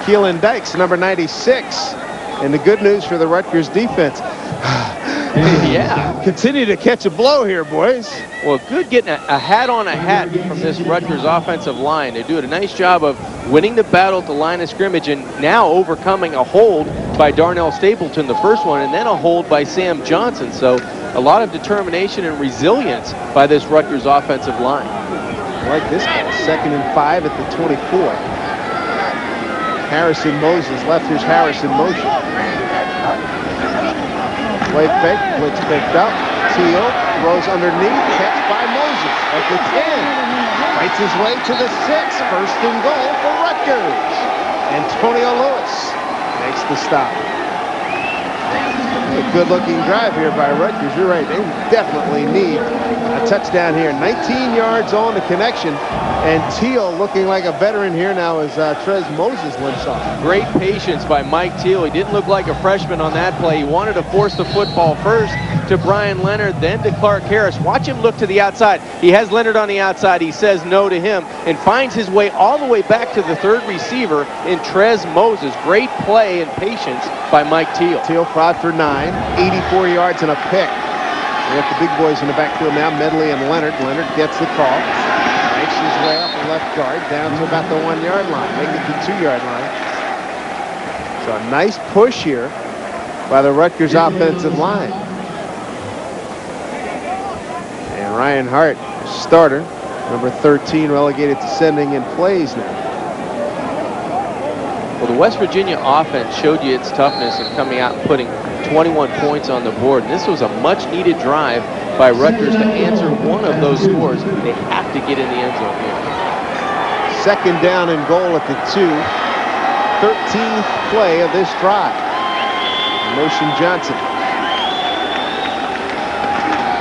Keelan Dykes, number 96. And the good news for the Rutgers defense, yeah, continue to catch a blow here, boys. Well, good getting a hat on a hat from this Rutgers offensive line. They do a nice job of winning the battle at the line of scrimmage and now overcoming a hold by Darnell Stapleton, the first one, and then a hold by Sam Johnson. So a lot of determination and resilience by this Rutgers offensive line. I like this call. 2nd and 5 at the 24. Harrison Moses, left. Here's Harrison motion. Play fake, blitz picked up. Teal throws underneath, catch by Moses at the 10. Fights his way to the 6. 1st and goal for Rutgers. Antonio Lewis makes the stop. A good-looking drive here by Rutgers. You're right. They definitely need a touchdown here. 19 yards on the connection. And Teal looking like a veteran here now as Trez Moses limps off. Great patience by Mike Teal. He didn't look like a freshman on that play. He wanted to force the football first to Brian Leonard, then to Clark Harris. Watch him look to the outside. He has Leonard on the outside. He says no to him and finds his way all the way back to the 3rd receiver in Trez Moses. Great play and patience by Mike Teal. Teal fraud for 9, 84 yards and a pick. We have the big boys in the backfield now, Medley and Leonard. Leonard gets the call. Makes his way up the left guard down to about the 1-yard line, making it the 2-yard line. So a nice push here by the Rutgers offensive line. And Ryan Hart, starter, number 13, relegated to sending in plays now. Well, the West Virginia offense showed you its toughness in coming out and putting 21 points on the board. This was a much-needed drive by Rutgers to answer one of those scores. They have to get in the end zone here. 2nd down and goal at the 2. 13th play of this drive. Motion Johnson.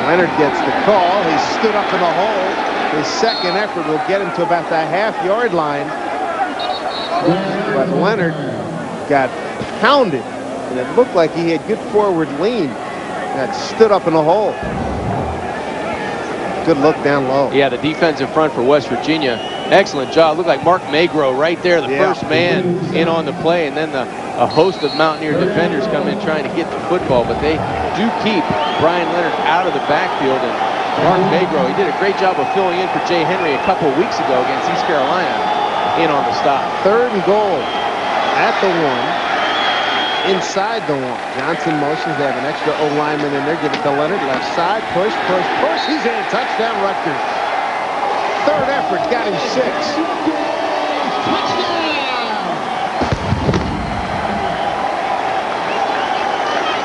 Leonard gets the call. He stood up in the hole. His 2nd effort will get him to about the half-yard line. But Leonard got pounded, and it looked like he had good forward lean. Got stood up in the hole. Good look down low. Yeah, the defensive front for West Virginia, excellent job. Looked like Mark Magro right there, the first man in on the play, and then a host of Mountaineer defenders come in trying to get the football, but they do keep Brian Leonard out of the backfield. And Mark Magro, he did a great job of filling in for Jay Henry a couple of weeks ago against East Carolina in on the stop. 3rd and goal at the 1. Inside the 1. Johnson motions. They have an extra O-lineman in there. Give it to Leonard. Left side. Push, push, push. He's in. Touchdown, Rutgers. 3rd effort. Got him 6.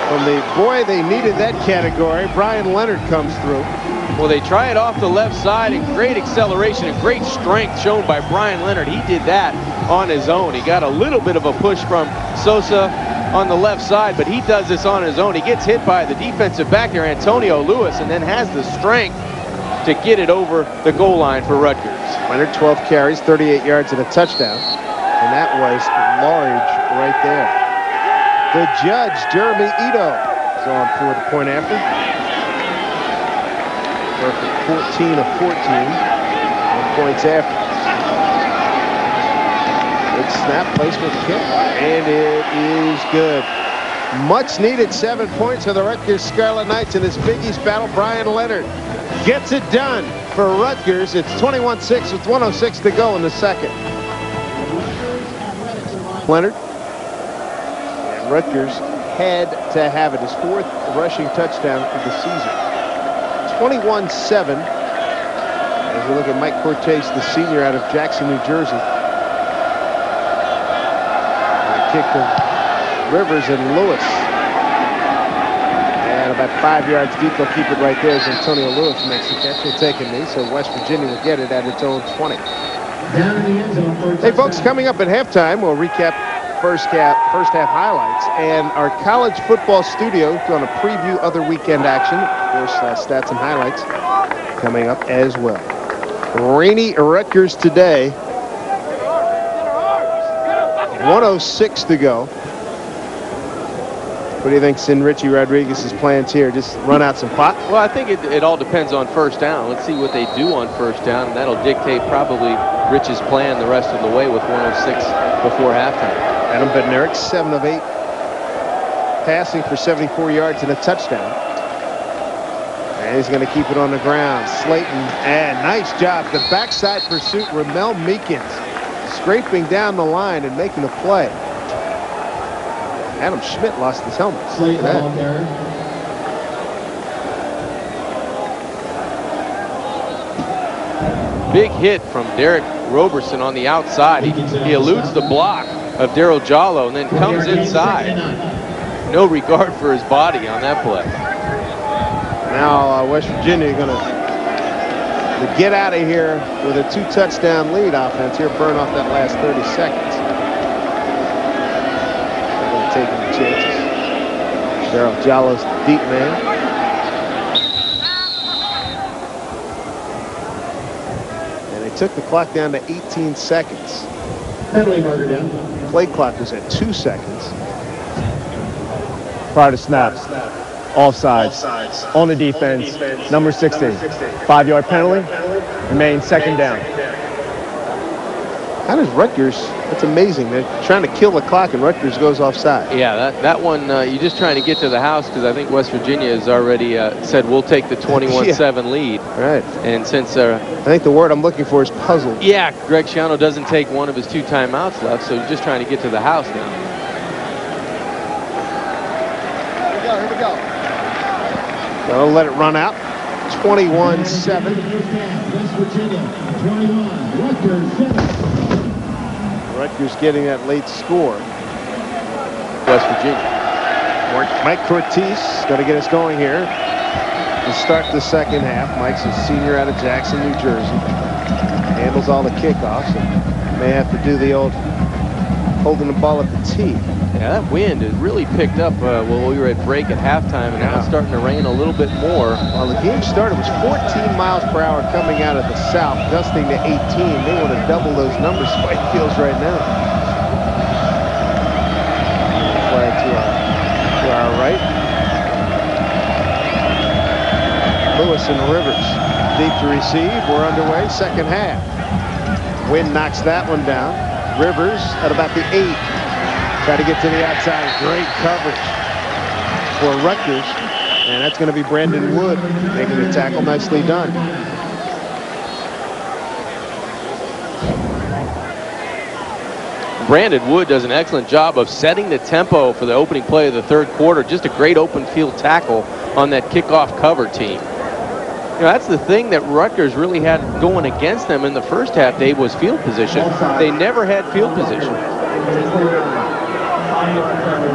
From the boy they needed that category, Brian Leonard comes through. Well, they try it off the left side, and great acceleration and great strength shown by Brian Leonard. He did that on his own. He got a little bit of a push from Sosa on the left side, but he does this on his own. He gets hit by the defensive back there, Antonio Lewis, and then has the strength to get it over the goal line for Rutgers. Leonard, 12 carries, 38 yards and a touchdown. And that was large right there. The judge, Jeremy Ito, is on for the point after. Perfect 14 of 14 on points after. Good snap, placement kick, and it is good. Much needed 7 points for the Rutgers Scarlet Knights in this Big East battle. Brian Leonard gets it done for Rutgers. It's 21-6 with 1:06 to go in the 2nd. Leonard. And Rutgers had to have it. His 4th rushing touchdown of the season. 21-7 as we look at Mike Cortez, the senior out of Jackson, New Jersey. Kick to Rivers and Lewis. And about 5 yards deep, they'll keep it right there as Antonio Lewis makes the catch. He'll take a knee, so West Virginia will get it at its own 20. Hey folks, coming up at halftime, we'll recap first half highlights, and our college football studio going to preview other weekend action. Of course, stats and highlights coming up as well. Rainy Rutgers today. 1:06 to go. What do you think's in Richie Rodriguez's plans here? Just run out some pot? Well, I think it all depends on first down. Let's see what they do on first down, and that'll dictate probably Rich's plan the rest of the way with 106 before halftime. Adam Bednarik, 7 of 8. Passing for 74 yards and a touchdown. And he's going to keep it on the ground. Slayton, and nice job. The backside pursuit, Ramel Meekins scraping down the line and making a play. Adam Schmidt lost his helmet. Big hit from Derek Roberson on the outside. He eludes the block of Daryl Jallo and then comes inside. No regard for his body on that play. Now West Virginia going to get out of here with a 2-touchdown lead offense here, burn off that last 30 seconds. They're going to take any chances. Daryl Jallo's the deep man. And they took the clock down to 18 seconds. Play clock was at 2 seconds. Prior to snap. Offsides. On the defense. Number 16. 5-yard penalty. Remains second down. How does Rutgers, that's amazing. They're trying to kill the clock and Rutgers goes offside. Yeah, that one, you're just trying to get to the house because I think West Virginia has already said we'll take the 21-7 lead. Right. And since I think the word I'm looking for is puzzled. Yeah, Greg Schiano doesn't take one of his 2 timeouts left, so you're just trying to get to the house now. Here we go. Gonna let it run out. 21-7. West Virginia, 21, Rutgers 7. Rutgers getting that late score. West Virginia. Mike Cortez going to get us going here to start the second half. Mike's a senior out of Jackson, New Jersey. Handles all the kickoffs and may have to do the old holding the ball at the tee. Yeah, that wind has really picked up while we were at break at halftime, and now it's starting to rain a little bit more. While the game started, it was 14 miles per hour coming out of the south, gusting to 18. They want to double those numbers, Spike feels right now. Flag to our right. Lewis and Rivers deep to receive. We're underway, second half. Wind knocks that one down. Rivers at about the 8. Try to get to the outside. Great coverage for Rutgers. And that's going to be Brandon Wood making the tackle. Nicely done. Brandon Wood does an excellent job of setting the tempo for the opening play of the third quarter. Just a great open field tackle on that kickoff cover team. You know, that's the thing that Rutgers really had going against them in the first half, Dave, was field position. They never had field position.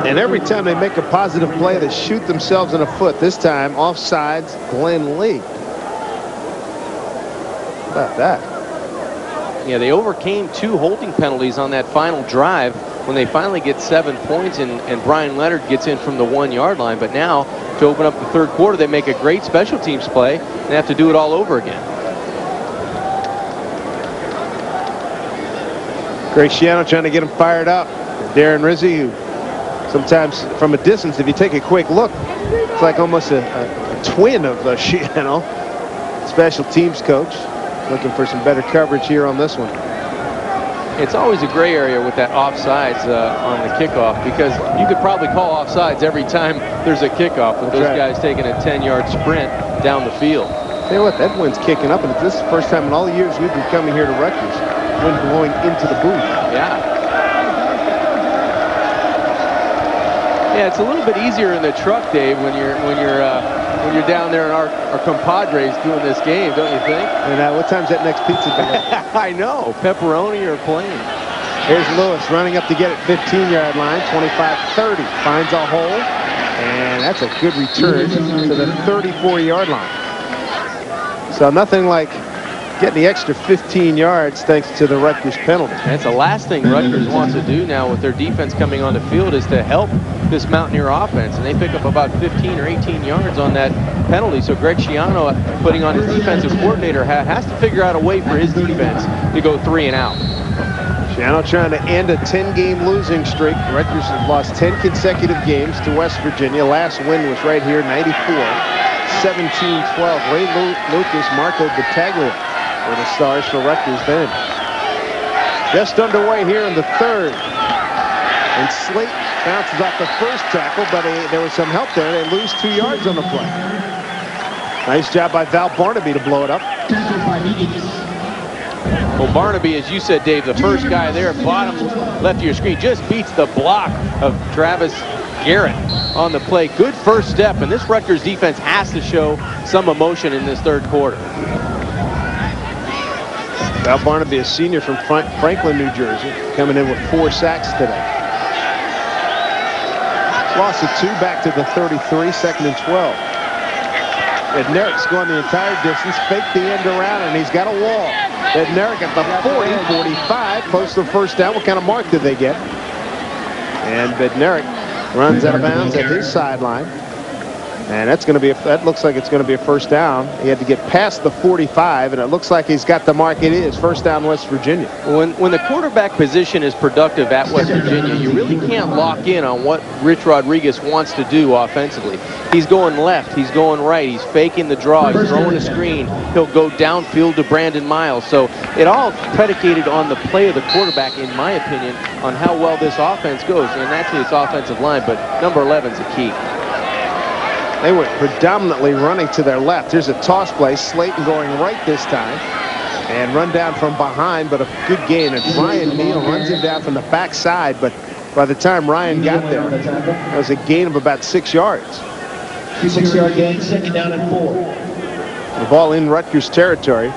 And every time they make a positive play, they shoot themselves in the foot. This time, offsides, Glenn Lee. How about that? Yeah, they overcame 2 holding penalties on that final drive when they finally get 7 points, and Brian Leonard gets in from the 1-yard line. But now, to open up the third quarter, they make a great special teams play and they have to do it all over again. Greg Schiano trying to get him fired up. Darren Rizzi, who sometimes from a distance, if you take a quick look, it's like almost a twin of Schiano, special teams coach. Looking for some better coverage here on this one. It's always a gray area with that offsides on the kickoff, because you could probably call offsides every time there's a kickoff with those guys taking a 10-yard sprint down the field. Tell you what, that wind's kicking up, and this is the first time in all the years we've been coming here to Rutgers, wind blowing into the booth. Yeah. Yeah, it's a little bit easier in the truck, Dave, when you're down there and our compadres doing this game, don't you think? And what time's that next pizza delivery? I know, pepperoni or plain. Here's Lewis running up to get it, 15-yard line, 25-30, finds a hole, and that's a good return to the 34-yard line. So nothing like getting the extra 15 yards thanks to the Rutgers penalty. That's the last thing Rutgers wants to do now with their defense coming on the field, is to help this Mountaineer offense, and they pick up about 15 or 18 yards on that penalty. So Greg Schiano, putting on his defensive coordinator hat, has to figure out a way for his defense to go 3 and out. Schiano trying to end a 10-game losing streak. Rutgers have lost 10 consecutive games to West Virginia. Last win was right here, 94, 17-12. Ray Lucas, Marco Battaglia were the stars for Rutgers then. Just underway here in the third. And Slayton bounces off the first tackle, but there was some help there. They lose 2 yards on the play. Nice job by Val Barnaby to blow it up. Well, Barnaby, as you said, Dave, the first guy there, bottom left of your screen, just beats the block of Travis Garrett on the play. Good first step, and this Rutgers defense has to show some emotion in this third quarter. Val Barnaby, a senior from Franklin, New Jersey, coming in with 4 sacks today. Loss of 2 back to the 33, 2nd and 12. Bednarik's going the entire distance, faked the end around, and he's got a wall. Bednarik at the 40, 45, close to the first down. What kind of mark did they get? And Bednarik runs out of bounds at his sideline. And that's going to be that looks like it's going to be a first down. He had to get past the 45, and it looks like he's got the mark. It is first down, West Virginia. When the quarterback position is productive at West Virginia, you really can't lock in on what Rich Rodriguez wants to do offensively. He's going left, he's going right, he's faking the draw, he's throwing a screen. He'll go downfield to Brandon Miles. So it all predicated on the play of the quarterback, in my opinion, on how well this offense goes. And naturally, it's offensive line, but number 11 is the key. They went predominantly running to their left. Here's a toss play. Slayton going right this time. And run down from behind, but a good gain. And Ryan Neal runs him down from the backside, but by the time Ryan got there, that was a gain of about 6 yards. 6-yard gain, 2nd down and 4. The ball in Rutgers territory.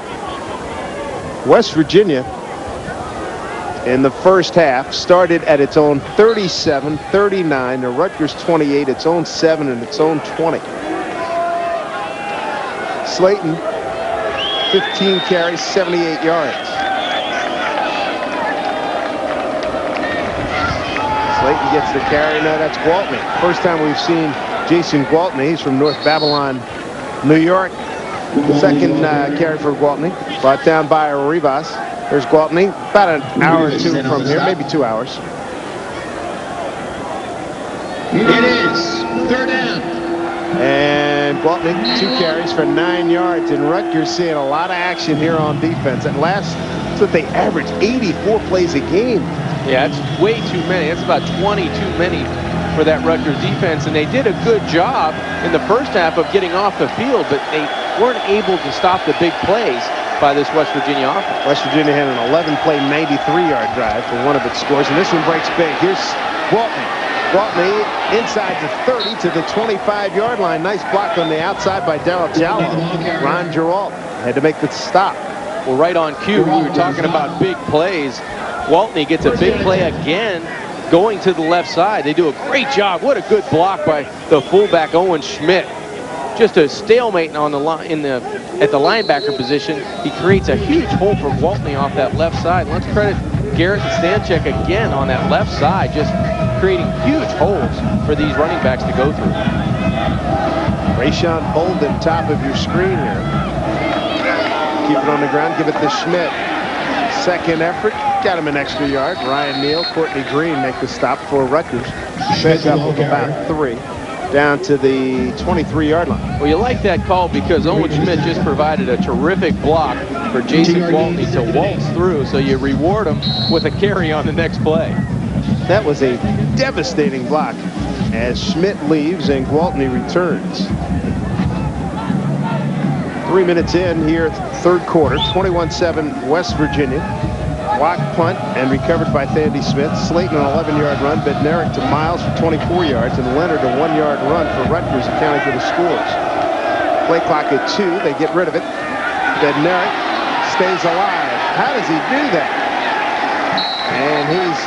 West Virginia in the first half started at its own 37-39 to Rutgers 28, its own 7 and its own 20. Slayton, 15 carries, 78 yards. Slayton gets the carry. No, that's Gwaltney. First time we've seen Jason Gwaltney. He's from North Babylon, New York. Second carry for Gwaltney. Brought down by Rivas. There's Gwaltney, about an hour or 2 from here, maybe 2 hours. It is 3rd down. And Gwaltney, 2 carries for 9 yards. And Rutgers seeing a lot of action here on defense. At last, that's what they average, 84 plays a game. Yeah, it's way too many. That's about 20 too many for that Rutgers defense. And they did a good job in the first half of getting off the field, but they weren't able to stop the big plays by this West Virginia offense. West Virginia had an 11-play, 93-yard drive for one of its scores, and this one breaks big. Here's Gwaltney. Gwaltney inside the 30 to the 25-yard line. Nice block on the outside by Darryl Jallow. Ron Geralt had to make the stop. Well, right on cue, we were talking about big plays. Gwaltney gets a big play again going to the left side. They do a great job. What a good block by the fullback, Owen Schmidt. Just a stalemate on the line at the linebacker position. He creates a huge hole for Gwaltney off that left side. Let's credit Garrett and Stanchek again on that left side, just creating huge holes for these running backs to go through. Rayshawn Bolden, top of your screen here. Keep it on the ground, give it to Schmidt. Second effort, got him an extra yard. Ryan Neal, Courtney Green make the stop for Rutgers. Schmidt up with about 3. Down to the 23-yard line. Well, you like that call because Owen Schmidt just provided a terrific block for Jason Gwaltney to waltz through, so you reward him with a carry on the next play. That was a devastating block as Schmidt leaves and Gwaltney returns. 3 minutes in here, third quarter, 21-7 West Virginia. Block punt and recovered by Thandy Smith. Slayton an 11-yard run. Bednarik to Miles for 24 yards. And Leonard a 1-yard run for Rutgers, accounting for the scores. Play clock at 2. They get rid of it. Bednarik stays alive. How does he do that? And he's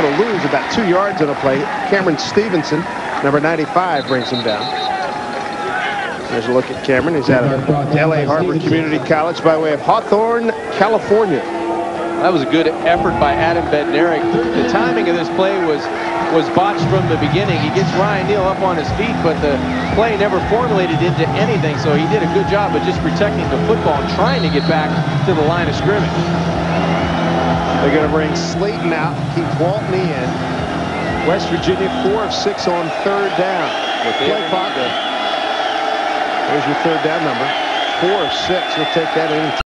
going to lose about 2 yards on a play. Cameron Stevenson, number 95, brings him down. There's a look at Cameron. He's out of L.A. Harbor Community College by way of Hawthorne, California. That was a good effort by Adam Bednarik. The timing of this play was botched from the beginning. He gets Ryan Neal up on his feet, but the play never formulated into anything, so he did a good job of just protecting the football and trying to get back to the line of scrimmage. They're going to bring Slayton out, keep Gwaltney in. West Virginia 4 of 6 on 3rd down. Play clock. There's your 3rd down number. 4 of 6. We'll take that in.